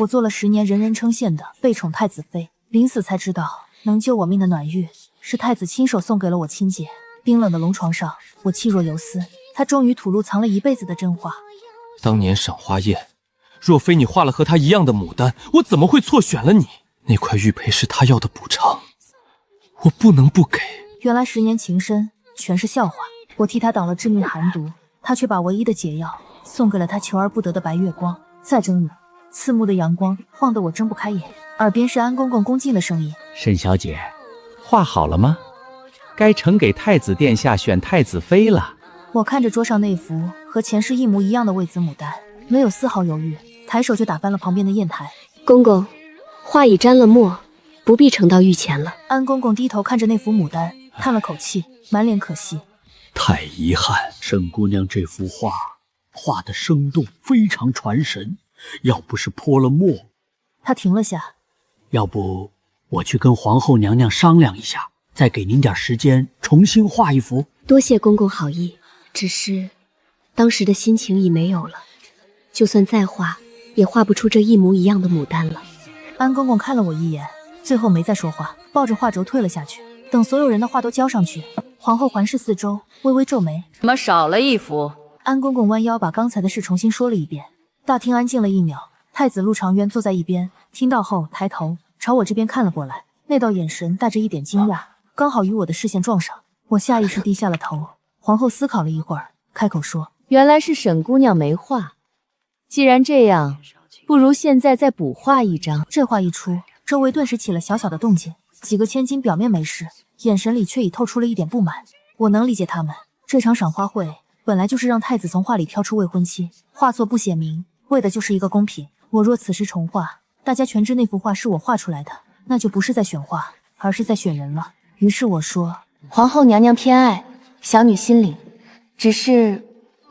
我做了10年人人称羡的被宠太子妃，临死才知道能救我命的暖玉是太子亲手送给了我亲姐。冰冷的龙床上，我气若游丝，他终于吐露藏了一辈子的真话。当年赏花宴，若非你画了和他一样的牡丹，我怎么会错选了你？那块玉佩是他要的补偿，我不能不给。原来10年情深全是笑话，我替他挡了致命寒毒，他却把唯一的解药送给了他求而不得的白月光。再睁眼，刺目的阳光晃得我睁不开眼，耳边是安公公恭敬的声音：沈小姐，画好了吗？该呈给太子殿下选太子妃了。我看着桌上那幅和前世一模一样的魏子牡丹，没有丝毫犹豫，抬手就打翻了旁边的砚台。公公，画已沾了墨，不必呈到御前了。安公公低头看着那幅牡丹，叹了口气，满脸可惜。太遗憾，沈姑娘这幅画画得生动，非常传神。要不是泼了墨……他停了下，要不我去跟皇后娘娘商量一下，再给您点时间重新画一幅。多谢公公好意，只是当时的心情已没有了，就算再画，也画不出这一模一样的牡丹了。安公公看了我一眼，最后没再说话，抱着画轴退了下去。等所有人的画都交上去，皇后环视四周，微微皱眉：怎么少了一幅？安公公弯腰把刚才的事重新说了一遍。大厅安静了1秒，太子陆长渊坐在一边，听到后抬头朝我这边看了过来，那道眼神带着一点惊讶，刚好与我的视线撞上。我下意识低下了头。皇后思考了一会儿，开口说：原来是沈姑娘没画，既然这样，不如现在再补画一张。这话一出，周围顿时起了小小的动静，几个千金表面没事，眼神里却已透出了一点不满。我能理解他们，这场赏花会本来就是让太子从画里挑出未婚妻，画作不写明，为的就是一个公平。我若此时重画，大家全知那幅画是我画出来的，那就不是在选画，而是在选人了。于是我说：皇后娘娘偏爱，小女心领，只是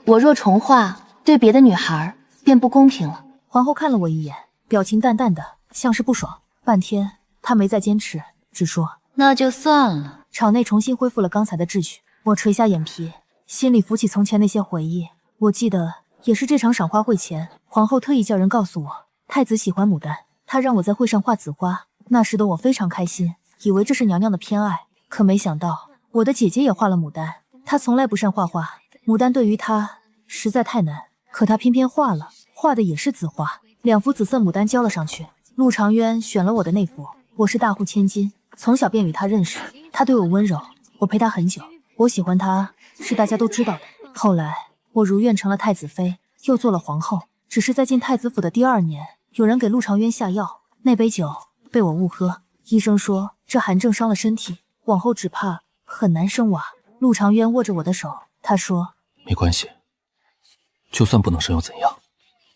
我若重画，对别的女孩便不公平了。皇后看了我一眼，表情淡淡的，像是不爽。半天她没再坚持，只说：那就算了。场内重新恢复了刚才的秩序。我垂下眼皮，心里浮起从前那些回忆。我记得也是这场赏花会前，皇后特意叫人告诉我，太子喜欢牡丹，她让我在会上画紫花。那时的我非常开心，以为这是娘娘的偏爱，可没想到我的姐姐也画了牡丹。她从来不善画画，牡丹对于她实在太难，可她偏偏画了，画的也是紫花。2幅紫色牡丹交了上去，陆长渊选了我的那幅。我是大户千金，从小便与他认识，他对我温柔，我陪他很久。我喜欢他是大家都知道的。后来我如愿成了太子妃，又做了皇后。只是在进太子府的第2年，有人给陆长渊下药，那杯酒被我误喝，医生说这寒症伤了身体，往后只怕很难生娃。陆长渊握着我的手，他说：没关系，就算不能生又怎样？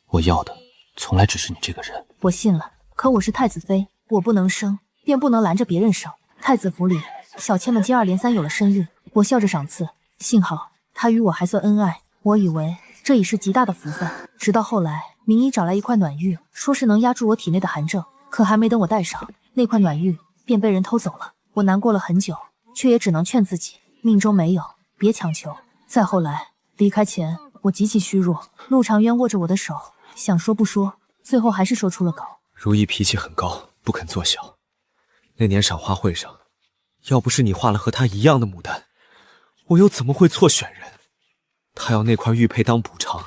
我要的从来只是你这个人。我信了，可我是太子妃，我不能生，便不能拦着别人生。太子府里，小妾们接二连三有了身孕，我笑着赏赐。幸好他与我还算恩爱，我以为这已是极大的福分。直到后来，名医找来一块暖玉，说是能压住我体内的寒症，可还没等我戴上，那块暖玉便被人偷走了。我难过了很久，却也只能劝自己，命中没有，别强求。再后来，离开前，我极其虚弱，陆长渊握着我的手，想说不说，最后还是说出了口。如意脾气很高，不肯做小。那年赏花会上，要不是你画了和他一样的牡丹，我又怎么会错选人？他要那块玉佩当补偿，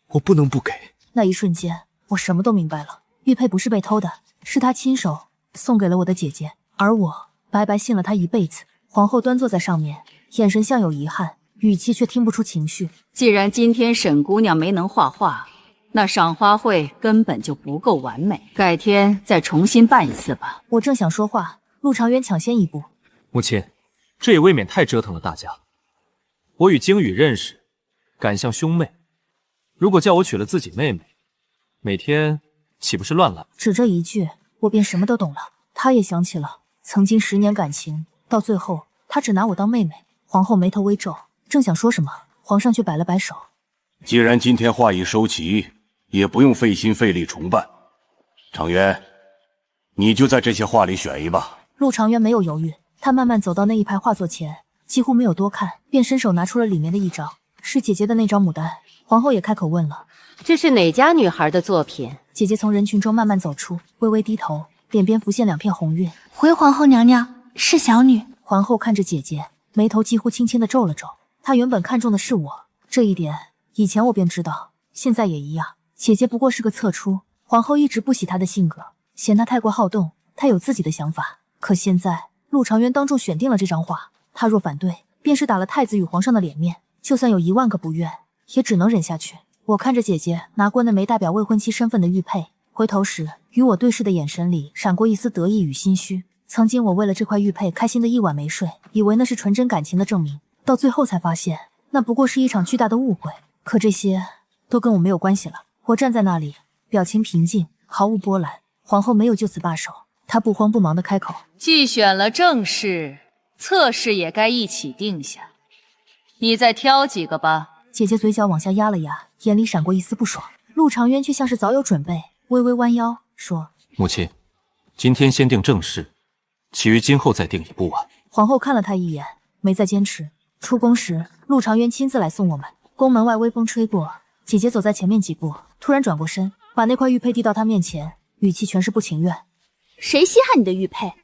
我不能不给。那一瞬间，我什么都明白了。玉佩不是被偷的，是他亲手送给了我的姐姐，而我白白信了他一辈子。皇后端坐在上面，眼神像有遗憾，语气却听不出情绪。既然今天沈姑娘没能画画，那赏花会根本就不够完美，改天再重新办一次吧。我正想说话，陆长渊抢先一步：母亲，这也未免太折腾了大家。我与鲸羽认识，敢像兄妹，如果叫我娶了自己妹妹，每天岂不是乱来？只这一句，我便什么都懂了。他也想起了曾经10年感情，到最后他只拿我当妹妹。皇后眉头微皱，正想说什么，皇上却摆了摆手：既然今天画已收齐，也不用费心费力重办。长渊，你就在这些画里选一吧。陆长渊没有犹豫，他慢慢走到那一排画作前，几乎没有多看，便伸手拿出了里面的一张，是姐姐的那张牡丹。皇后也开口问了：“这是哪家女孩的作品？”姐姐从人群中慢慢走出，微微低头，脸边浮现2片红晕。回皇后娘娘，是小女。皇后看着姐姐，眉头几乎轻轻的皱了皱。她原本看中的是我，这一点以前我便知道，现在也一样。姐姐不过是个侧出，皇后一直不喜她的性格，嫌她太过好动，她有自己的想法。可现在陆长渊当众选定了这张画，她若反对，便是打了太子与皇上的脸面，就算有1万个不愿，也只能忍下去。我看着姐姐拿过那枚代表未婚妻身份的玉佩，回头时与我对视的眼神里闪过一丝得意与心虚。曾经我为了这块玉佩开心的1晚没睡，以为那是纯真感情的证明，到最后才发现那不过是一场巨大的误会。可这些都跟我没有关系了。我站在那里，表情平静，毫无波澜。皇后没有就此罢手，她不慌不忙地开口：“既选了正室，侧室也该一起定下。你再挑几个吧。”姐姐嘴角往下压了压，眼里闪过一丝不爽。陆长渊却像是早有准备，微微弯腰说：“母亲，今天先定正室，其余今后再定也不晚。”皇后看了他一眼，没再坚持。出宫时，陆长渊亲自来送我们。宫门外微风吹过，姐姐走在前面几步，突然转过身，把那块玉佩递到他面前，语气全是不情愿：“谁稀罕你的玉佩？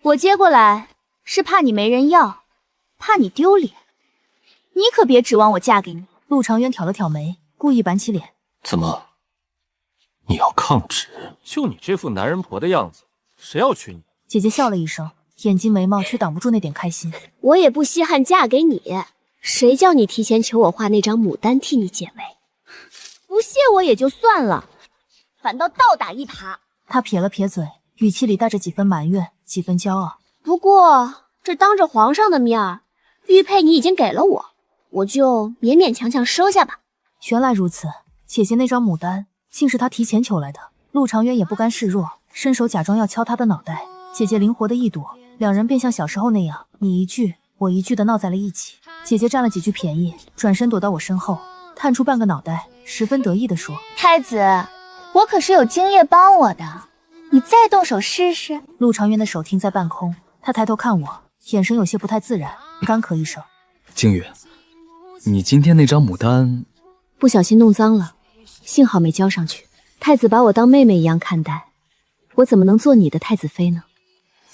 我接过来是怕你没人要，怕你丢脸。你可别指望我嫁给你。”陆长渊挑了挑眉，故意板起脸：“怎么，你要抗旨？就你这副男人婆的样子，谁要娶你？”姐姐笑了一声，眼睛眉毛却挡不住那点开心：“我也不稀罕嫁给你，谁叫你提前求我画那张牡丹替你解围？不谢我也就算了，反倒倒打一耙。”她撇了撇嘴，语气里带着几分埋怨，几分骄傲：“不过这当着皇上的面儿，玉佩你已经给了我，我就勉勉强强收下吧。”原来如此，姐姐那张牡丹竟是她提前求来的。陆长渊也不甘示弱，伸手假装要敲她的脑袋。姐姐灵活的一躲，两人便像小时候那样，你一句我一句的闹在了一起。姐姐占了几句便宜，转身躲到我身后，探出半个脑袋，十分得意地说：“太子，我可是有精液帮我的，你再动手试试。”陆长渊的手停在半空，他抬头看我，眼神有些不太自然，干咳一声：“靖宇，你今天那张牡丹不小心弄脏了，幸好没交上去。太子把我当妹妹一样看待，我怎么能做你的太子妃呢？”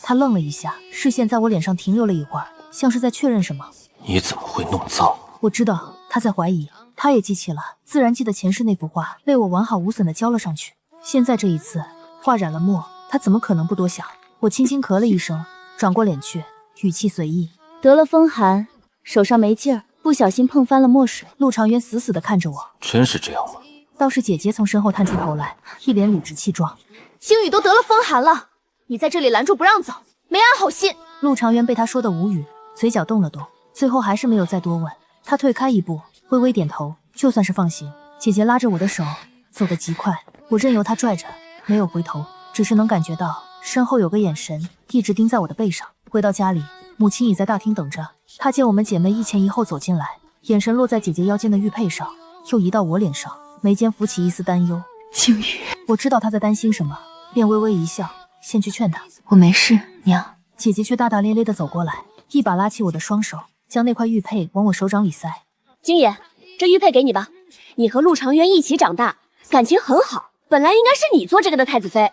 他愣了一下，视线在我脸上停留了一会儿，像是在确认什么。“你怎么会弄脏？”我知道他在怀疑，他也记起了，自然记得前世那幅画被我完好无损的交了上去。现在这一次画染了墨，他怎么可能不多想？我轻轻咳了一声，转过脸去，语气随意：“得了风寒，手上没劲儿，不小心碰翻了墨水。”陆长渊死死地看着我：“真是这样吗？”倒是姐姐从身后探出头来，一脸理直气壮：“星宇都得了风寒了，你在这里拦住不让走，没安好心。”陆长渊被他说得无语，嘴角动了动，最后还是没有再多问。他退开一步，微微点头，就算是放行。姐姐拉着我的手走得极快，我任由她拽着，没有回头，只是能感觉到身后有个眼神一直盯在我的背上。回到家里，母亲已在大厅等着。她见我们姐妹一前一后走进来，眼神落在姐姐腰间的玉佩上，又移到我脸上，眉间浮起一丝担忧。星宇，我知道她在担心什么，便微微一笑，先去劝她。我没事，娘。姐姐却大大咧咧地走过来，一把拉起我的双手，将那块玉佩往我手掌里塞。京爷，这玉佩给你吧，你和陆长渊一起长大，感情很好，本来应该是你做这个的太子妃。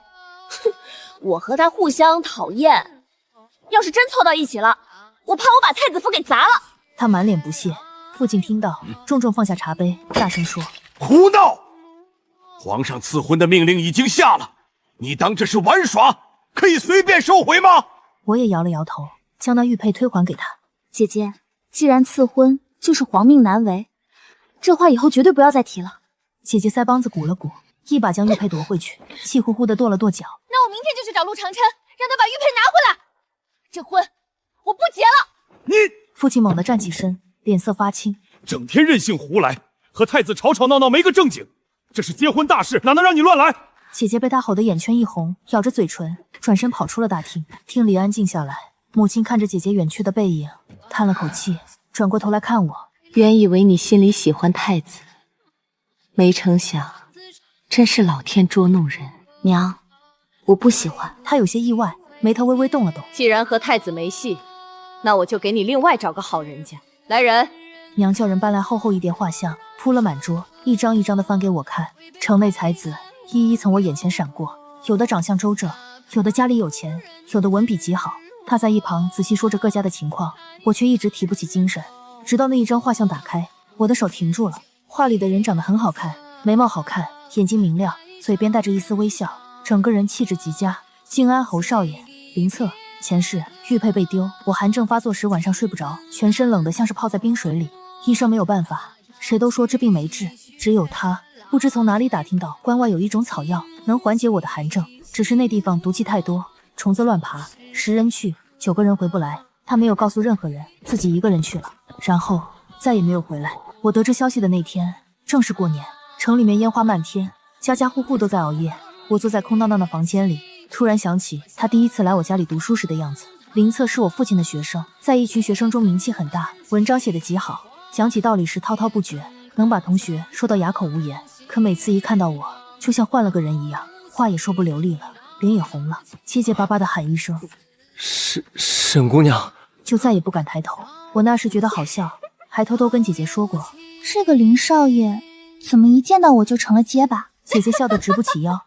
哼，我和他互相讨厌，要是真凑到一起了，我怕我把太子府给砸了。他满脸不屑。父亲听到，重重放下茶杯，大声说：“胡闹！皇上赐婚的命令已经下了，你当这是玩耍，可以随便收回吗？”我也摇了摇头，将那玉佩退还给他。姐姐，既然赐婚就是皇命难违，这话以后绝对不要再提了。姐姐腮帮子鼓了鼓，一把将玉佩夺回去，气呼呼地跺了跺脚。那我明天就去找陆长琛，让他把玉佩拿回来。这婚我不结了。你！父亲猛地站起身，脸色发青，整天任性胡来，和太子吵吵闹闹没个正经，这是结婚大事，哪能让你乱来？姐姐被他吼得眼圈一红，咬着嘴唇，转身跑出了大厅。厅里安静下来，母亲看着姐姐远去的背影，叹了口气，转过头来看我。原以为你心里喜欢太子，没成想真是老天捉弄人。娘，我不喜欢。她有些意外，眉头微微动了动。既然和太子没戏，那我就给你另外找个好人家。来人，娘叫人搬来厚厚一叠画像，铺了满桌，一张一张的翻给我看。城内才子一一从我眼前闪过，有的长相周正，有的家里有钱，有的文笔极好。他在一旁仔细说着各家的情况，我却一直提不起精神。直到那一张画像打开，我的手停住了。画里的人长得很好看，眉毛好看，眼睛明亮，嘴边带着一丝微笑，整个人气质极佳。静安侯少爷，林策。前世玉佩被丢，我寒症发作时晚上睡不着，全身冷得像是泡在冰水里。医生没有办法，谁都说这病没治，只有他不知从哪里打听到关外有一种草药能缓解我的寒症，只是那地方毒气太多，虫子乱爬，10人去9个人回不来。他没有告诉任何人，自己一个人去了，然后再也没有回来。我得知消息的那天正是过年，城里面烟花漫天，家家户户都在熬夜。我坐在空荡荡的房间里，突然想起他第一次来我家里读书时的样子。林策是我父亲的学生，在一群学生中名气很大，文章写得极好，讲起道理时滔滔不绝，能把同学说到哑口无言。可每次一看到我，就像换了个人一样，话也说不流利了，脸也红了，结结巴巴地喊一声沈姑娘，就再也不敢抬头。我那时觉得好笑，还偷偷跟姐姐说过，这个林少爷怎么一见到我就成了结巴？姐姐笑得直不起腰。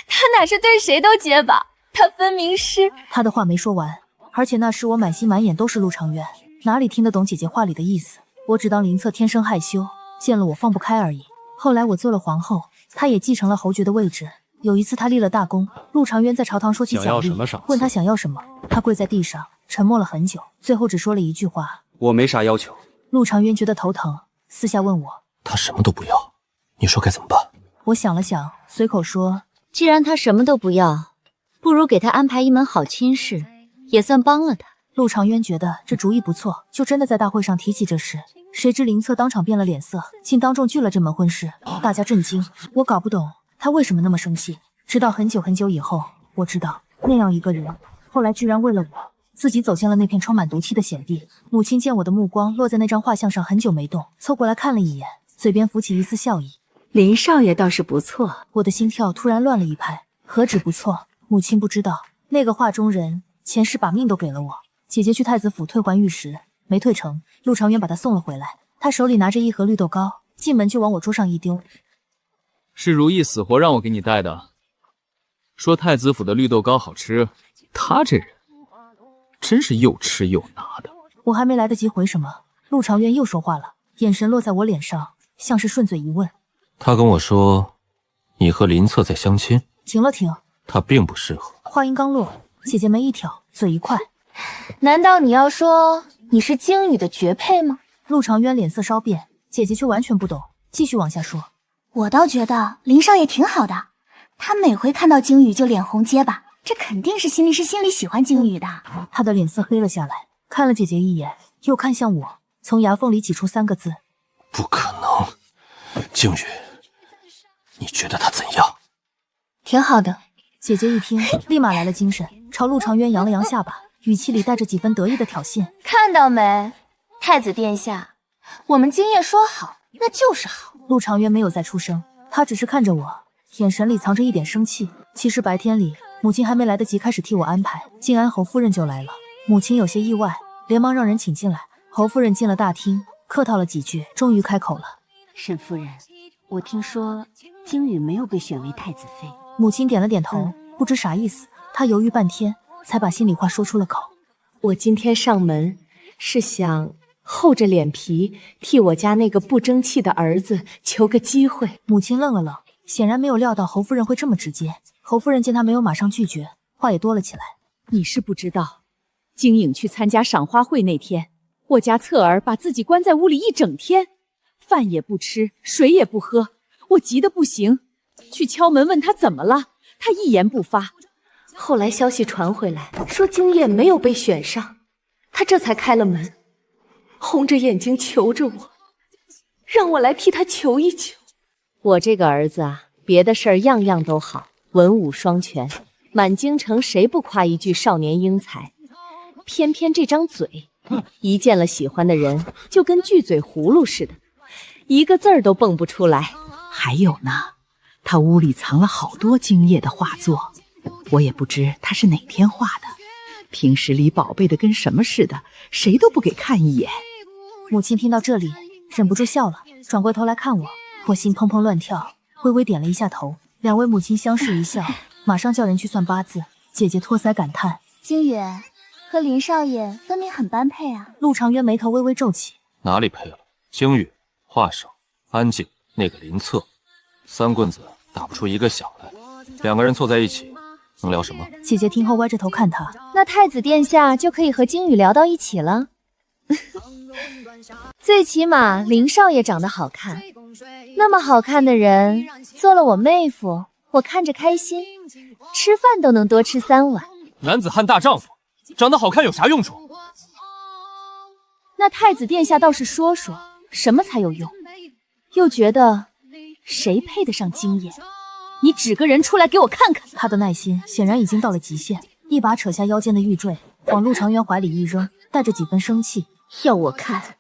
他哪是对谁都结巴，他分明是……他的话没说完，而且那时我满心满眼都是陆长渊，哪里听得懂姐姐话里的意思？我只当林策天生害羞，见了我放不开而已。后来我做了皇后，他也继承了侯爵的位置。有一次他立了大功，陆长渊在朝堂说起奖励，问他想要什么，他跪在地上沉默了很久，最后只说了一句话：我没啥要求。陆长渊觉得头疼，私下问我，他什么都不要，你说该怎么办？我想了想，随口说，既然他什么都不要，不如给他安排一门好亲事，也算帮了他。陆长渊觉得这主意不错，就真的在大会上提起这事。谁知林策当场变了脸色，竟当众拒了这门婚事，大家震惊。我搞不懂他为什么那么生气，直到很久很久以后，我知道那样一个人，后来居然为了我，自己走进了那片充满毒气的险地。母亲见我的目光落在那张画像上，很久没动，凑过来看了一眼，嘴边浮起一丝笑意。林少爷倒是不错。我的心跳突然乱了一拍，何止不错，母亲不知道，那个画中人前世把命都给了我。姐姐去太子府退还玉石，没退成，陆长渊把她送了回来，他手里拿着一盒绿豆糕，进门就往我桌上一丢。是如意死活让我给你带的，说太子府的绿豆糕好吃，他这人真是又吃又拿的。我还没来得及回什么，陆长渊又说话了，眼神落在我脸上，像是顺嘴一问。他跟我说你和林策在相亲。停了停，他并不适合。话音刚落，姐姐眉一挑，嘴一快，难道你要说你是鲸羽的绝配吗？陆长渊脸色稍变，姐姐却完全不懂，继续往下说。我倒觉得林少爷挺好的，他每回看到鲸羽就脸红结巴，这肯定是心里喜欢鲸羽的。他的脸色黑了下来，看了姐姐一眼，又看向我，从牙缝里挤出3个字：不可能。鲸羽，你觉得他怎样？挺好的。姐姐一听，立马来了精神，朝陆长渊扬了扬下巴，语气里带着几分得意的挑衅。看到没，太子殿下，我们今夜说好，那就是好。陆长渊没有再出声，他只是看着我，眼神里藏着一点生气。其实白天里，母亲还没来得及开始替我安排，静安侯夫人就来了。母亲有些意外，连忙让人请进来。侯夫人进了大厅，客套了几句，终于开口了：沈夫人，我听说鲸羽没有被选为太子妃。母亲点了点头，不知啥意思。她犹豫半天，才把心里话说出了口。我今天上门是想厚着脸皮替我家那个不争气的儿子求个机会。母亲愣了愣，显然没有料到侯夫人会这么直接。侯夫人见她没有马上拒绝，话也多了起来。你是不知道，晶颖去参加赏花会那天，我家侧儿把自己关在屋里一整天，饭也不吃，水也不喝，我急得不行，去敲门问他怎么了，他一言不发。后来消息传回来，说晶烨没有被选上，他这才开了门，红着眼睛求着我，让我来替他求一求。我这个儿子啊，别的事儿样样都好，文武双全，满京城谁不夸一句少年英才？偏偏这张嘴，一见了喜欢的人，就跟锯嘴葫芦似的，一个字儿都蹦不出来。还有呢，他屋里藏了好多晶烨的画作，我也不知他是哪天画的，平时里宝贝的跟什么似的，谁都不给看一眼。母亲听到这里，忍不住笑了，转过头来看我，我心砰砰乱跳，微微点了一下头。两位母亲相视一笑，马上叫人去算八字。姐姐托腮感叹：京宇和林少爷分明很般配啊。陆长渊眉头微微皱起，哪里配了？京宇，画手，安静。那个林策，三棍子打不出一个响来。两个人凑在一起，能聊什么？姐姐听后歪着头看他，那太子殿下就可以和京宇聊到一起了。最起码林少爷长得好看，那么好看的人做了我妹夫，我看着开心，吃饭都能多吃3碗。男子汉大丈夫，长得好看有啥用处？那太子殿下倒是说说，什么才有用？又觉得谁配得上京爷？你指个人出来给我看看。他的耐心显然已经到了极限，一把扯下腰间的玉坠，往陆长渊怀里一扔，带着几分生气：要我看，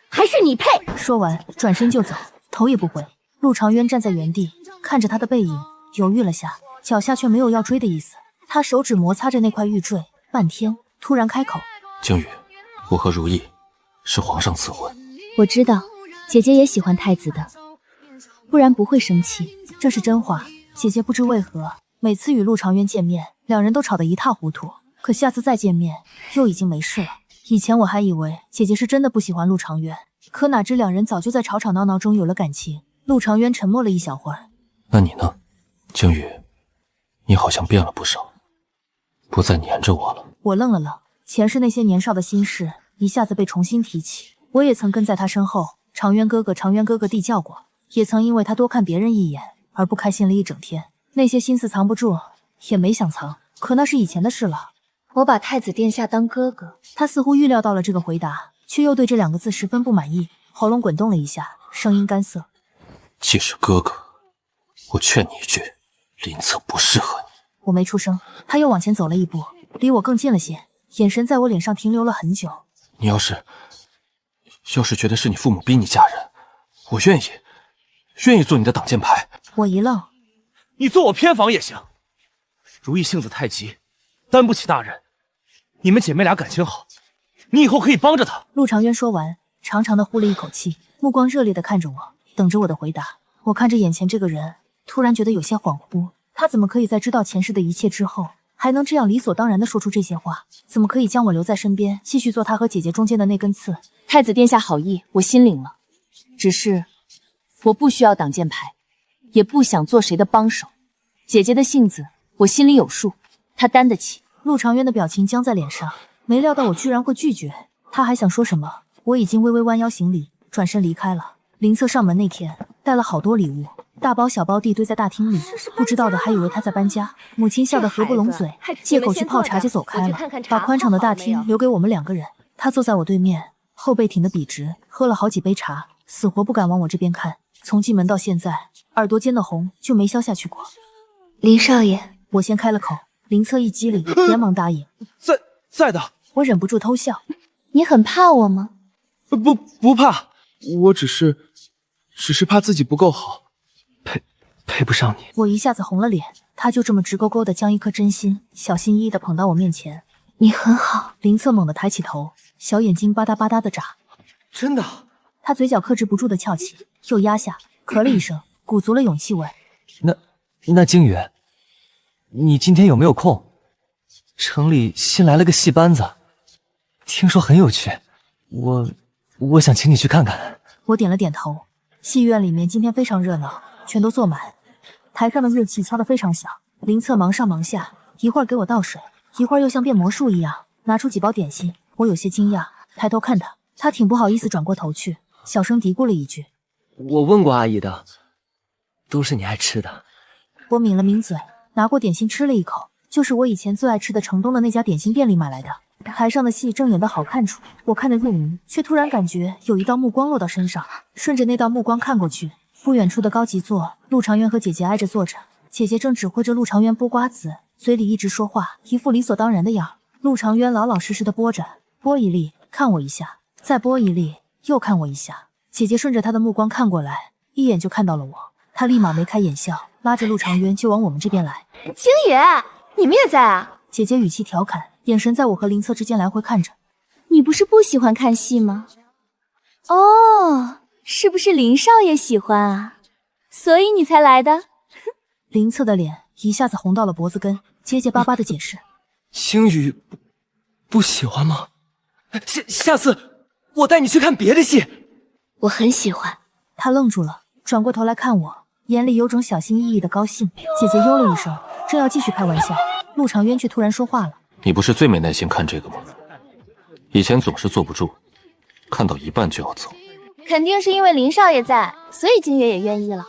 还是你配！说完，转身就走，头也不回。陆长渊站在原地，看着他的背影，犹豫了下，脚下却没有要追的意思。他手指摩擦着那块玉坠，半天，突然开口：京宇，我和如意是皇上赐婚。我知道，姐姐也喜欢太子的，不然不会生气。这是真话。姐姐不知为何，每次与陆长渊见面，两人都吵得一塌糊涂。可下次再见面，又已经没事了。以前我还以为姐姐是真的不喜欢陆长渊，可哪知两人早就在吵吵闹闹中有了感情。陆长渊沉默了一小会儿。那你呢，京宇？你好像变了不少，不再黏着我了。我愣了愣，前世那些年少的心事一下子被重新提起。我也曾跟在他身后长渊哥哥长渊哥哥地叫过，也曾因为他多看别人一眼而不开心了一整天。那些心思藏不住，也没想藏，可那是以前的事了。我把太子殿下当哥哥。他似乎预料到了这个回答，却又对这2个字十分不满意，喉咙滚动了一下，声音干涩：既是哥哥，我劝你一句，林策不适合你。我没出声，他又往前走了一步，离我更近了些，眼神在我脸上停留了很久。你要是觉得是你父母逼你嫁人，我愿意做你的挡箭牌。我一愣，你做我偏房也行。如意性子太急，担不起大人。你们姐妹俩感情好，你以后可以帮着她。陆长渊说完，长长的呼了一口气，目光热烈的看着我，等着我的回答。我看着眼前这个人，突然觉得有些恍惚。他怎么可以在知道前世的一切之后，还能这样理所当然的说出这些话？怎么可以将我留在身边，继续做他和姐姐中间的那根刺？太子殿下好意，我心领了。只是我不需要挡箭牌，也不想做谁的帮手。姐姐的性子我心里有数，她担得起。陆长渊的表情僵在脸上，没料到我居然会拒绝。他还想说什么，我已经微微弯腰行礼，转身离开了。林策上门那天带了好多礼物，大包小包地堆在大厅里，不知道的还以为他在搬家。母亲笑得合不拢嘴，借口去泡茶就走开了，把宽敞的大厅留给我们2个人。他坐在我对面，后背挺得笔直，喝了好几杯茶，死活不敢往我这边看。从进门到现在，耳朵尖的红就没消下去过。林少爷，我先开了口，林策一激灵，连忙答应。在的。我忍不住偷笑。你很怕我吗？不怕，我只是怕自己不够好，配不上你。我一下子红了脸，他就这么直勾勾的将一颗真心小心翼翼的捧到我面前。你很好。林策猛地抬起头，小眼睛吧嗒吧嗒的眨。真的？他嘴角克制不住的翘起，又压下，咳了一声，鼓足了勇气问：那京宇，你今天有没有空？城里新来了个戏班子，听说很有趣，我想请你去看看。我点了点头。戏院里面今天非常热闹，全都坐满，台上的乐器敲得非常响。林策忙上忙下，一会儿给我倒水，一会儿又像变魔术一样拿出几包点心。我有些惊讶，抬头看他，他挺不好意思转过头去，小声嘀咕了一句：我问过阿姨的，都是你爱吃的。我抿了抿嘴，拿过点心吃了一口，就是我以前最爱吃的城东的那家点心店里买来的。台上的戏正演得好看处，我看得入迷，却突然感觉有一道目光落到身上，顺着那道目光看过去，不远处的高级座，陆长渊和姐姐挨着坐着，姐姐正指挥着陆长渊剥瓜子，嘴里一直说话，一副理所当然的样。陆长渊老老实实的剥着，剥一粒看我一下，再剥一粒又看我一下。姐姐顺着他的目光看过来，一眼就看到了我，她立马眉开眼笑，拉着陆长渊就往我们这边来。京宇，你们也在啊？姐姐语气调侃，眼神在我和林策之间来回看着。你不是不喜欢看戏吗？哦，是不是林少爷喜欢啊？所以你才来的？林策的脸一下子红到了脖子根，结结巴巴的解释：“星宇不喜欢吗？下次我带你去看别的戏。”我很喜欢。他愣住了，转过头来看我，眼里有种小心翼翼的高兴。姐姐呦了一声，正要继续开玩笑，陆长渊却突然说话了：“你不是最没耐心看这个吗？以前总是坐不住，看到一半就要走。肯定是因为林少爷在，所以金月也愿意了。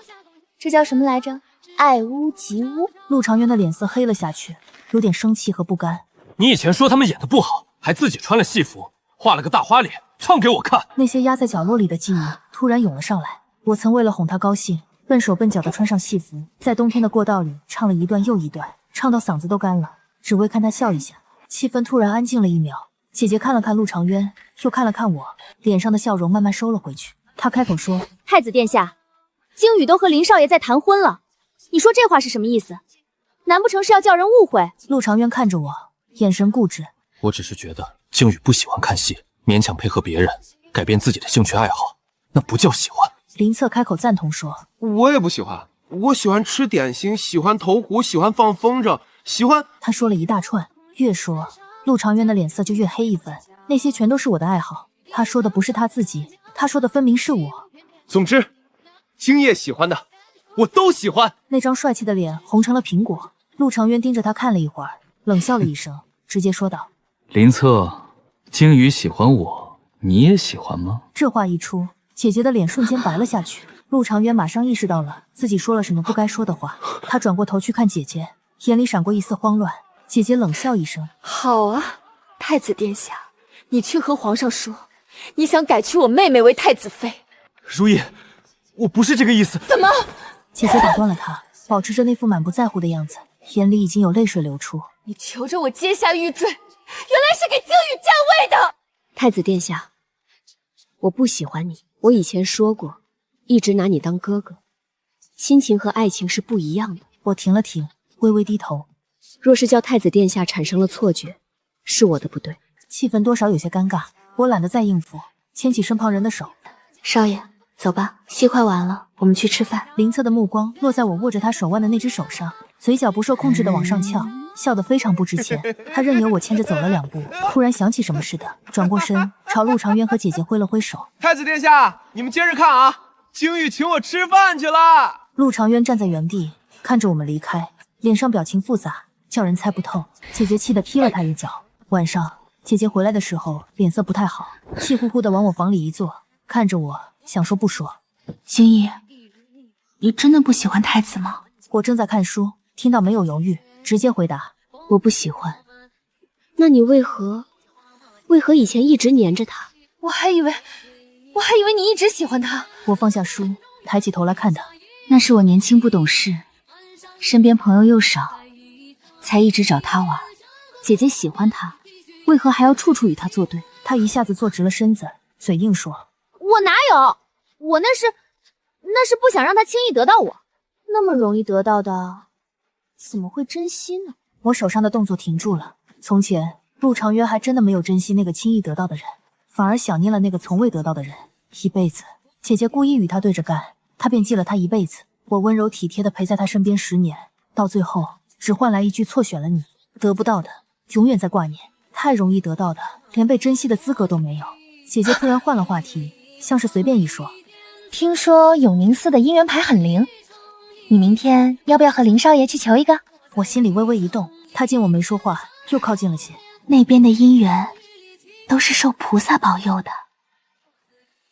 这叫什么来着？爱屋及乌。”陆长渊的脸色黑了下去，有点生气和不甘。你以前说他们演的不好，还自己穿了戏服，画了个大花脸，唱给我看。那些压在角落里的记忆突然涌了上来。我曾为了哄他高兴，笨手笨脚的穿上戏服，在冬天的过道里唱了一段又一段，唱到嗓子都干了，只为看他笑一下。气氛突然安静了一秒，姐姐看了看陆长渊，又看了看我，脸上的笑容慢慢收了回去。她开口说：“太子殿下，鲸羽都和林少爷在谈婚了，你说这话是什么意思？难不成是要叫人误会？”陆长渊看着我，眼神固执。我只是觉得鲸羽不喜欢看戏，勉强配合别人，改变自己的兴趣爱好，那不叫喜欢。林策开口赞同说：“我也不喜欢，我喜欢吃点心，喜欢投壶，喜欢放风筝，喜欢……”他说了一大串，越说陆长渊的脸色就越黑一分。那些全都是我的爱好，他说的不是他自己，他说的分明是我。总之，今夜喜欢的我都喜欢。那张帅气的脸红成了苹果。陆长渊盯着他看了一会儿，冷笑了一声，直接说道：“林策，鲸羽喜欢我，你也喜欢吗？”这话一出，姐姐的脸瞬间白了下去。陆长渊马上意识到了自己说了什么不该说的话，他转过头去看姐姐，眼里闪过一丝慌乱。姐姐冷笑一声：“好啊，太子殿下，你去和皇上说，你想改娶我妹妹为太子妃。”如意，我不是这个意思。怎么？姐姐打断了他，保持着那副满不在乎的样子，眼里已经有泪水流出。你求着我阶下玉坠，原来是给鲸羽占位的。太子殿下，我不喜欢你。我以前说过，一直拿你当哥哥，亲情和爱情是不一样的。我停了停，微微低头。若是叫太子殿下产生了错觉，是我的不对。气氛多少有些尴尬，我懒得再应付，牵起身旁人的手：“少爷，走吧，戏快完了，我们去吃饭。”林策的目光落在我握着他手腕的那只手上，嘴角不受控制的往上翘，笑得非常不值钱。他任由我牵着走了2步，突然想起什么似的，转过身朝陆长渊和姐姐挥了挥手：“太子殿下，你们接着看啊，鲸羽请我吃饭去了。”陆长渊站在原地看着我们离开，脸上表情复杂，叫人猜不透。姐姐气得踢了他一脚。晚上姐姐回来的时候脸色不太好，气呼呼的往我房里一坐，看着我想说不说。鲸羽，你真的不喜欢太子吗？我正在看书，听到没有犹豫，直接回答：“我不喜欢。”那你为何以前一直黏着他？我还以为你一直喜欢他。我放下书，抬起头来看他。那是我年轻不懂事，身边朋友又少，才一直找他玩。姐姐喜欢他，为何还要处处与他作对？他一下子坐直了身子，嘴硬说：“我哪有？我那是不想让他轻易得到我。那么容易得到的，怎么会珍惜呢？”我手上的动作停住了。从前陆长渊还真的没有珍惜那个轻易得到的人，反而想念了那个从未得到的人。一辈子，姐姐故意与他对着干，他便记了他一辈子。我温柔体贴的陪在他身边10年，到最后只换来一句错选了你。得不到的永远在挂念，太容易得到的连被珍惜的资格都没有。姐姐突然换了话题，像是随便一说：“听说永宁寺的姻缘牌很灵，你明天要不要和林少爷去求一个？”我心里微微一动，他见我没说话，又靠近了些。那边的姻缘都是受菩萨保佑的，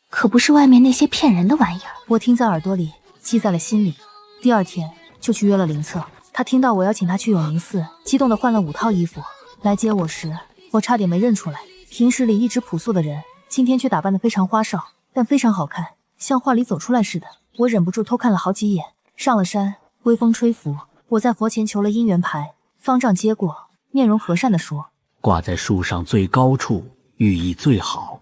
可不是外面那些骗人的玩意儿。我听在耳朵里，记在了心里。第2天就去约了林策。他听到我要请他去永宁寺，激动地换了5套衣服。来接我时，我差点没认出来，平时里一直朴素的人，今天却打扮得非常花哨，但非常好看，像画里走出来似的。我忍不住偷看了好几眼。上了山，微风吹拂，我在佛前求了姻缘牌，方丈接过，面容和善地说：“挂在树上最高处，寓意最好，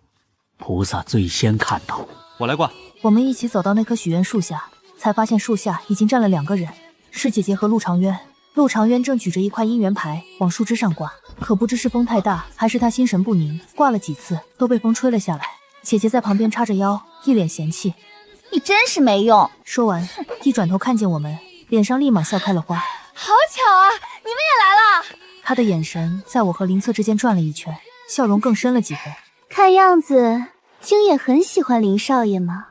菩萨最先看到。”我来挂。我们一起走到那棵许愿树下，才发现树下已经站了2个人，是姐姐和陆长渊。陆长渊正举着一块姻缘牌往树枝上挂，可不知是风太大还是他心神不宁，挂了几次都被风吹了下来。姐姐在旁边叉着腰，一脸嫌弃。你真是没用。说完，一转头看见我们，脸上立马笑开了花。好巧啊，你们也来了。她的眼神在我和林策之间转了一圈，笑容更深了几分。看样子京也很喜欢林少爷嘛，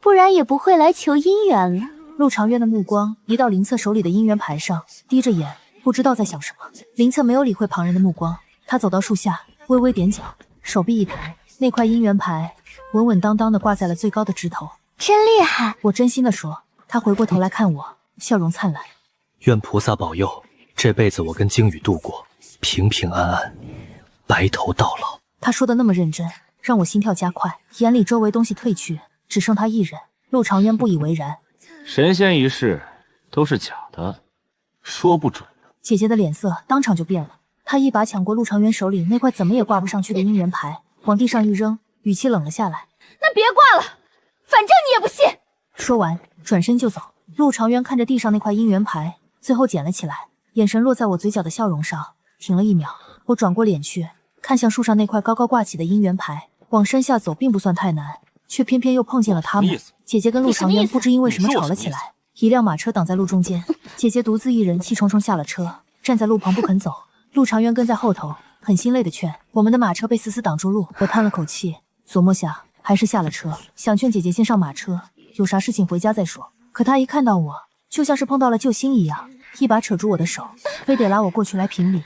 不然也不会来求姻缘了。陆长渊的目光移到林策手里的姻缘牌上，低着眼，不知道在想什么。林策没有理会旁人的目光，他走到树下，微微踮脚，手臂一抬，那块姻缘牌稳稳当当地挂在了最高的枝头。真厉害！我真心地说。他回过头来看我，笑容灿烂。愿菩萨保佑，这辈子我跟鲸宇度过平平安安，白头到老。他说的那么认真，让我心跳加快，眼里周围东西褪去，只剩他一人。陆长渊不以为然。神仙一事都是假的，说不准。姐姐的脸色当场就变了，她一把抢过陆长渊手里那块怎么也挂不上去的姻缘牌，往地上一扔，语气冷了下来。那别挂了，反正你也不信。说完转身就走。陆长渊看着地上那块姻缘牌，最后捡了起来，眼神落在我嘴角的笑容上，停了一秒。我转过脸去，看向树上那块高高挂起的姻缘牌。往山下走并不算太难，却偏偏又碰见了他们。姐姐跟陆长渊不知因为什么吵了起来，一辆马车挡在路中间，姐姐独自一人气冲冲下了车，站在路旁不肯走。陆长渊跟在后头，很心累的劝我们的马车被死死挡住路。我叹了口气，琢磨下还是下了车，想劝姐姐先上马车，有啥事情回家再说。可她一看到我，就像是碰到了救星一样，一把扯住我的手，非得拉我过去来评理。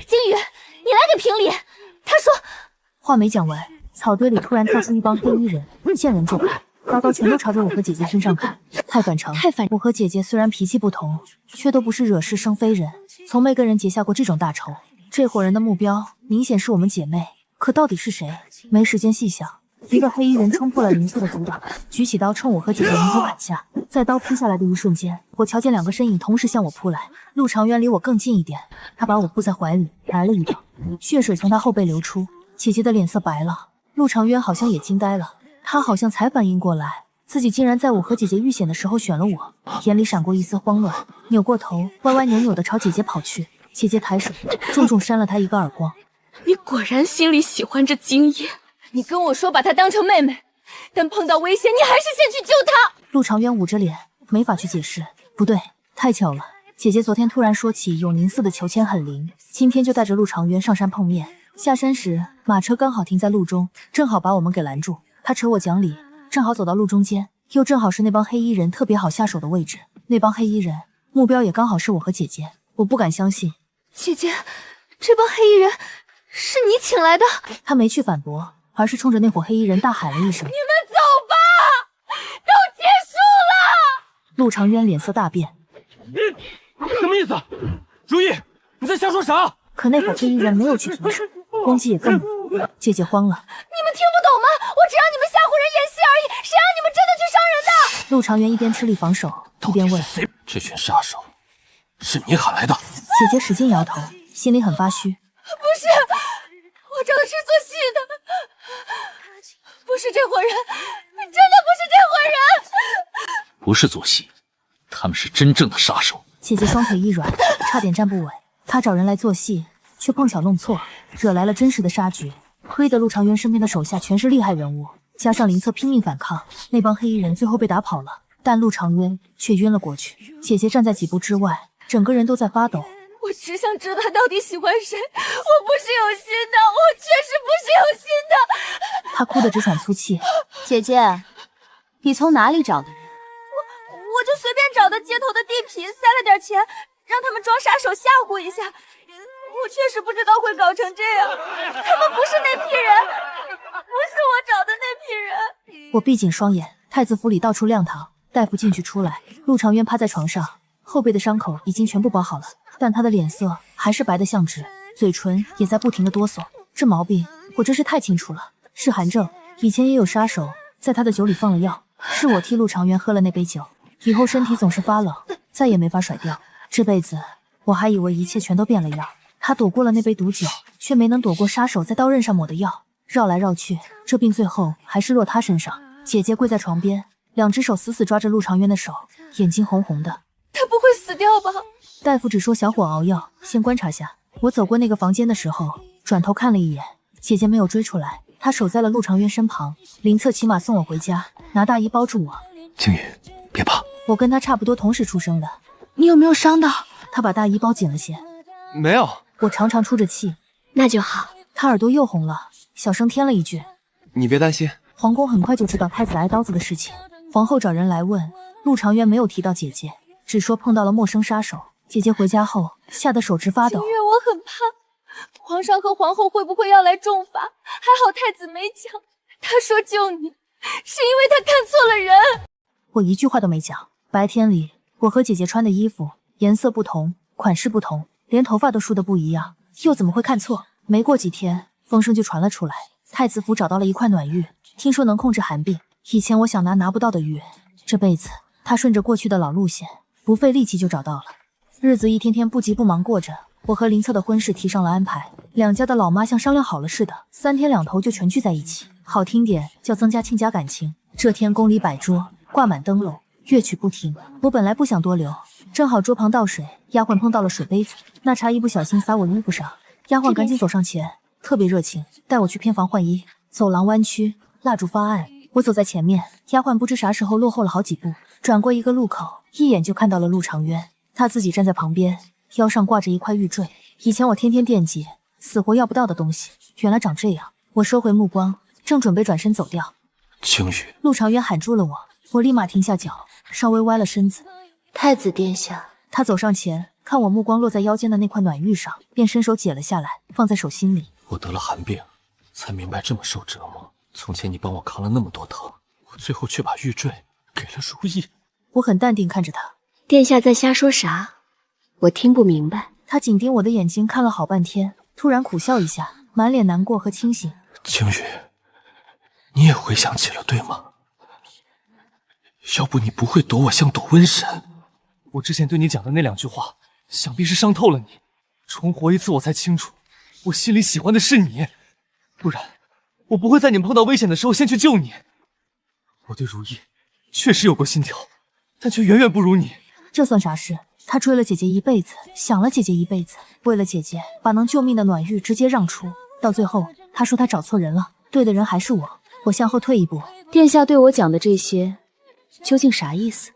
金宇，你来给评理。他说。话没讲完，草堆里突然跳出一帮黑衣人，见人就砍，刀刀全都朝着我和姐姐身上砍，太反常。我和姐姐虽然脾气不同，却都不是惹是生非人，从没跟人结下过这种大仇。这伙人的目标明显是我们姐妹，可到底是谁？没时间细想。一个黑衣人冲破了林策的阻挡，举起刀冲我和姐姐迎头砍下。在刀劈下来的一瞬间，我瞧见两个身影同时向我扑来。陆长渊离我更近一点，他把我扑在怀里，来了一刀，血水从他后背流出。姐姐的脸色白了，陆长渊好像也惊呆了，他好像才反应过来，自己竟然在我和姐姐遇险的时候选了我，眼里闪过一丝慌乱，扭过头，歪歪扭扭的朝姐姐跑去。姐姐抬手重重扇了他一个耳光。你果然心里喜欢这金叶，你跟我说把她当成妹妹，但碰到危险你还是先去救她。陆长渊捂着脸，没法去解释。不对，太巧了，姐姐昨天突然说起永宁寺的求签很灵，今天就带着陆长渊上山碰面。下山时，马车刚好停在路中，正好把我们给拦住。他扯我讲理，正好走到路中间，又正好是那帮黑衣人特别好下手的位置。那帮黑衣人目标也刚好是我和姐姐，我不敢相信。姐姐，这帮黑衣人是你请来的？他没去反驳，而是冲着那伙黑衣人大喊了一声：“你们走吧，都结束了！”陆长渊脸色大变，什么意思？如意，你在瞎说啥？可那伙黑衣人没有去停手，攻击也更猛。姐姐慌了，你们听不懂吗？我只让你们吓唬人演戏而已，谁让你们真的去伤人的？陆长渊一边吃力防守，一边问：“这群杀手是你喊来的？”姐姐使劲摇头，心里很发虚。不是，我找的是做戏的，不是这伙人，真的不是这伙人。不是做戏，他们是真正的杀手。姐姐双腿一软，差点站不稳。她找人来做戏，却碰巧弄错，惹来了真实的杀局。亏得陆长渊身边的手下全是厉害人物，加上林策拼命反抗，那帮黑衣人最后被打跑了，但陆长渊却晕了过去。姐姐站在几步之外，整个人都在发抖。我只想知道他到底喜欢谁，我不是有心的，我确实不是有心的。她哭得直喘粗气。姐姐，你从哪里找的人？我就随便找的街头的地痞，塞了点钱，让他们装杀手吓唬一下。我确实不知道会搞成这样，他们不是那批人，不是我找的那批人。我闭紧双眼，太子府里到处亮堂，大夫进去出来。陆长渊趴在床上，后背的伤口已经全部包好了，但他的脸色还是白得像纸，嘴唇也在不停的哆嗦。这毛病我真是太清楚了，是寒症。以前也有杀手在他的酒里放了药，是我替陆长渊喝了那杯酒，以后身体总是发冷，再也没法甩掉。这辈子我还以为一切全都变了样，他躲过了那杯毒酒，却没能躲过杀手在刀刃上抹的药。绕来绕去，这病最后还是落他身上。姐姐跪在床边，两只手死死抓着陆长渊的手，眼睛红红的。他不会死掉吧？大夫只说小火熬药，先观察下。我走过那个房间的时候，转头看了一眼，姐姐没有追出来，他守在了陆长渊身旁，林策骑马送我回家，拿大衣包住我。靖宇，别怕，我跟他差不多同时出生的。你有没有伤到？他把大衣包紧了些。没有。我长长出着气。那就好。他耳朵又红了，小声添了一句：“你别担心。”皇宫很快就知道太子挨刀子的事情，皇后找人来问，陆长渊没有提到姐姐，只说碰到了陌生杀手。姐姐回家后吓得手直发抖。清月，我很怕皇上和皇后会不会要来重罚？还好太子没讲，他说救你是因为他看错了人。我一句话都没讲。白天里我和姐姐穿的衣服颜色不同，款式不同，连头发都梳得不一样，又怎么会看错？没过几天，风声就传了出来，太子府找到了一块暖玉，听说能控制寒病。以前我想拿不到的玉，这辈子他顺着过去的老路线，不费力气就找到了。日子一天天不急不忙过着，我和林策的婚事提上了安排，两家的老妈像商量好了似的，3天2头就全聚在一起，好听点叫增加亲家感情。这天宫里摆桌，挂满灯笼，乐曲不停。我本来不想多留，正好桌旁倒水，丫鬟碰到了水杯子，那茶一不小心洒我衣服上，丫鬟赶紧走上前，特别热情，带我去偏房换衣。走廊弯曲，蜡烛发暗，我走在前面，丫鬟不知啥时候落后了好几步，转过一个路口，一眼就看到了陆长渊，他自己站在旁边，腰上挂着一块玉坠。以前我天天惦记，死活要不到的东西，原来长这样。我收回目光，正准备转身走掉，青羽，陆长渊喊住了我，我立马停下脚，稍微歪了身子。太子殿下。他走上前，看我目光落在腰间的那块暖玉上，便伸手解了下来，放在手心里。我得了寒病，才明白这么受折磨。从前你帮我扛了那么多疼，我最后却把玉坠给了如意。我很淡定看着他。殿下在瞎说啥？我听不明白。他紧盯我的眼睛看了好半天，突然苦笑一下，满脸难过和清醒。青羽，你也回想起了对吗？要不你不会躲我像躲瘟神。我之前对你讲的那2句话，想必是伤透了你。重活一次，我才清楚，我心里喜欢的是你，不然我不会在你碰到危险的时候先去救你。我对如意确实有过心跳，但却远远不如你。这算啥事？他追了姐姐一辈子，想了姐姐一辈子，为了姐姐把能救命的暖玉直接让出，到最后他说他找错人了，对的人还是我。我向后退一步。殿下对我讲的这些究竟啥意思？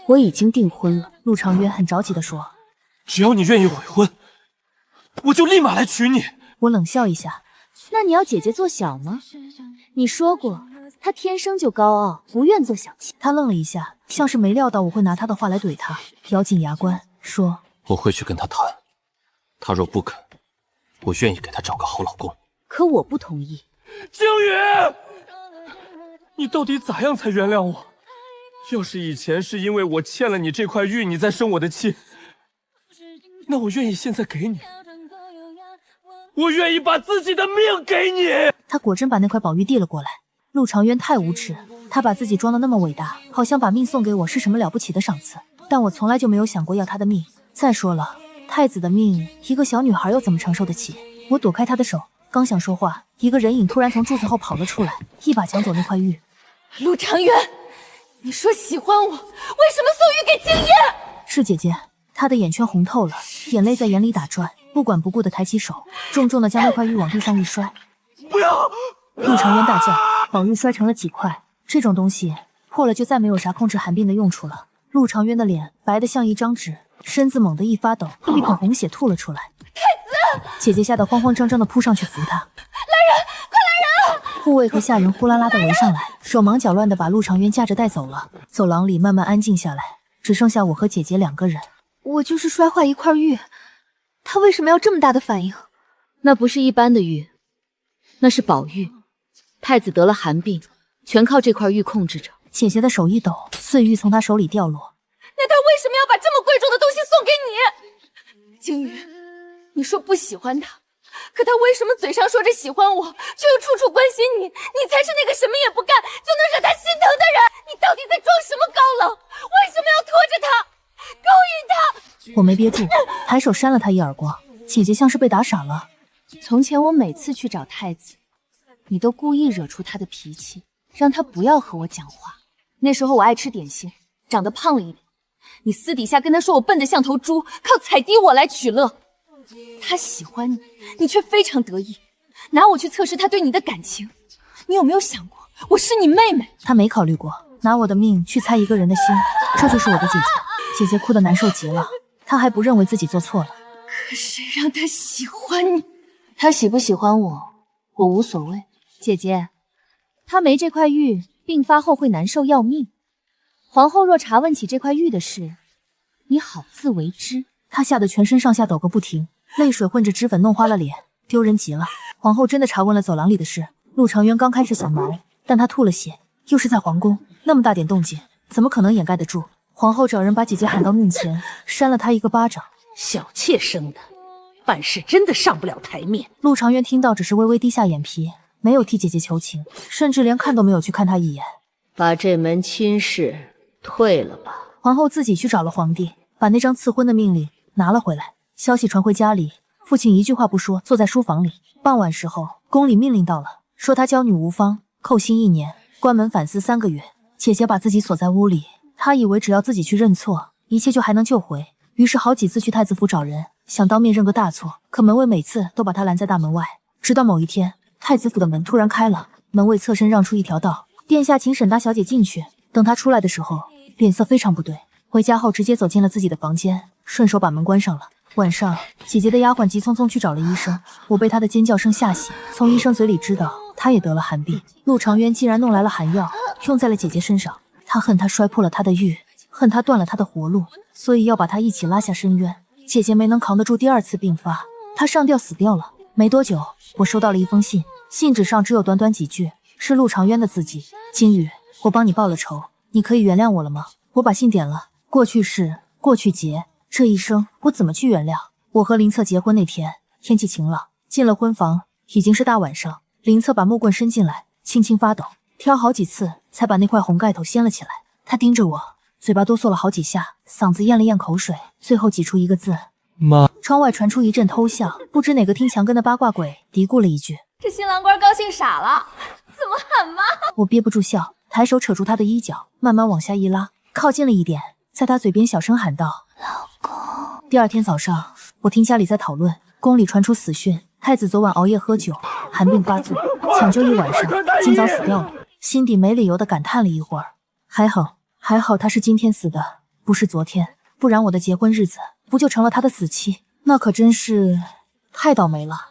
我已经订婚了。陆长渊很着急地说，只要你愿意悔婚，我就立马来娶你。我冷笑一下，那你要姐姐做小吗？你说过她天生就高傲，不愿做小妾。他愣了一下，像是没料到我会拿他的话来怼他，咬紧牙关说，我会去跟他谈，他若不肯，我愿意给他找个好老公。可我不同意。靖宇，你到底咋样才原谅我？要是以前是因为我欠了你这块玉，你再生我的气，那我愿意现在给你，我愿意把自己的命给你。他果真把那块宝玉递了过来。陆长渊太无耻，他把自己装得那么伟大，好像把命送给我是什么了不起的赏赐，但我从来就没有想过要他的命。再说了，太子的命，一个小女孩又怎么承受得起？我躲开他的手，刚想说话，一个人影突然从柱子后跑了出来，一把抢走那块玉。陆长渊，你说喜欢我，为什么送玉给敬业？是姐姐。他的眼圈红透了，眼泪在眼里打转，不管不顾地抬起手，重重地将那块玉往地上一摔。不要！陆长渊大叫，宝玉摔成了几块。这种东西破了就再没有啥控制寒病的用处了。陆长渊的脸白得像一张纸，身子猛地一发抖，一口红血吐了出来。太子！姐姐吓得慌慌张张地扑上去扶他。来人，快来人！护卫和下人呼啦啦地围上来，手忙脚乱地把陆长渊架着带走了。走廊里慢慢安静下来，只剩下我和姐姐2个人。我就是摔坏一块玉，他为什么要这么大的反应？那不是一般的玉，那是宝玉。太子得了寒病，全靠这块玉控制着。姐姐的手一抖，碎玉从她手里掉落。那他为什么要把这么贵重的东西送给你？景宇，你说不喜欢他，可他为什么嘴上说着喜欢我，却又处处关心你？你才是那个什么也不干就能惹他心疼的人！你到底在装什么高冷？为什么要拖着他，勾引他？我没憋住，抬手扇了他一耳光。姐姐像是被打傻了。从前我每次去找太子，你都故意惹出他的脾气，让他不要和我讲话。那时候我爱吃点心，长得胖了一点，你私底下跟他说我笨得像头猪，靠踩低我来取乐。他喜欢你，你却非常得意，拿我去测试他对你的感情。你有没有想过，我是你妹妹？他没考虑过拿我的命去猜一个人的心，这就是我的姐姐。姐姐哭得难受极了，她还不认为自己做错了。可谁让他喜欢你？他喜不喜欢我，我无所谓。姐姐，他没这块玉，病发后会难受要命。皇后若查问起这块玉的事，你好自为之。她吓得全身上下抖个不停，泪水混着脂粉弄花了脸，丢人极了。皇后真的查问了走廊里的事。陆长渊刚开始想瞒，但他吐了血，又是在皇宫，那么大点动静，怎么可能掩盖得住？皇后找人把姐姐喊到面前，扇了她一个巴掌。小妾生的，办事真的上不了台面。陆长渊听到只是微微低下眼皮，没有替姐姐求情，甚至连看都没有去看她一眼。把这门亲事退了吧。皇后自己去找了皇帝，把那张赐婚的命令拿了回来。消息传回家里，父亲一句话不说，坐在书房里。傍晚时候，宫里命令到了，说他娇女无方，扣薪1年，关门反思3个月。姐姐把自己锁在屋里，她以为只要自己去认错，一切就还能救回。于是好几次去太子府找人，想当面认个大错，可门卫每次都把她拦在大门外。直到某一天，太子府的门突然开了，门卫侧身让出一条道，殿下请沈大小姐进去。等她出来的时候，脸色非常不对。回家后直接走进了自己的房间，顺手把门关上了。晚上，姐姐的丫鬟急匆匆去找了医生，我被她的尖叫声吓醒，从医生嘴里知道她也得了寒病。陆长渊竟然弄来了寒药，用在了姐姐身上。他恨她摔破了她的玉，恨她断了她的活路，所以要把她一起拉下深渊。姐姐没能扛得住第2次病发，她上吊死掉了。没多久，我收到了一封信，信纸上只有短短几句，是陆长渊的字迹。金宇，我帮你报了仇，你可以原谅我了吗？我把信点了。过去式，过去节，这一生我怎么去原谅？我和林策结婚那天，天气晴朗，进了婚房，已经是大晚上。林策把木棍伸进来，轻轻发抖，挑好几次才把那块红盖头掀了起来。他盯着我，嘴巴哆嗦了好几下，嗓子咽了咽口水，最后挤出一个字：妈。窗外传出一阵偷笑，不知哪个听墙根的八卦鬼嘀咕了一句：这新郎官高兴傻了，怎么喊妈？我憋不住笑，抬手扯住他的衣角，慢慢往下一拉，靠近了一点，在他嘴边小声喊道：老公。第2天早上，我听家里在讨论，宫里传出死讯，太子昨晚熬夜喝酒，寒病发作，抢救1晚上，今早死掉了。心底没理由的感叹了一会儿，还好他是今天死的，不是昨天，不然我的结婚日子不就成了他的死期？那可真是太倒霉了。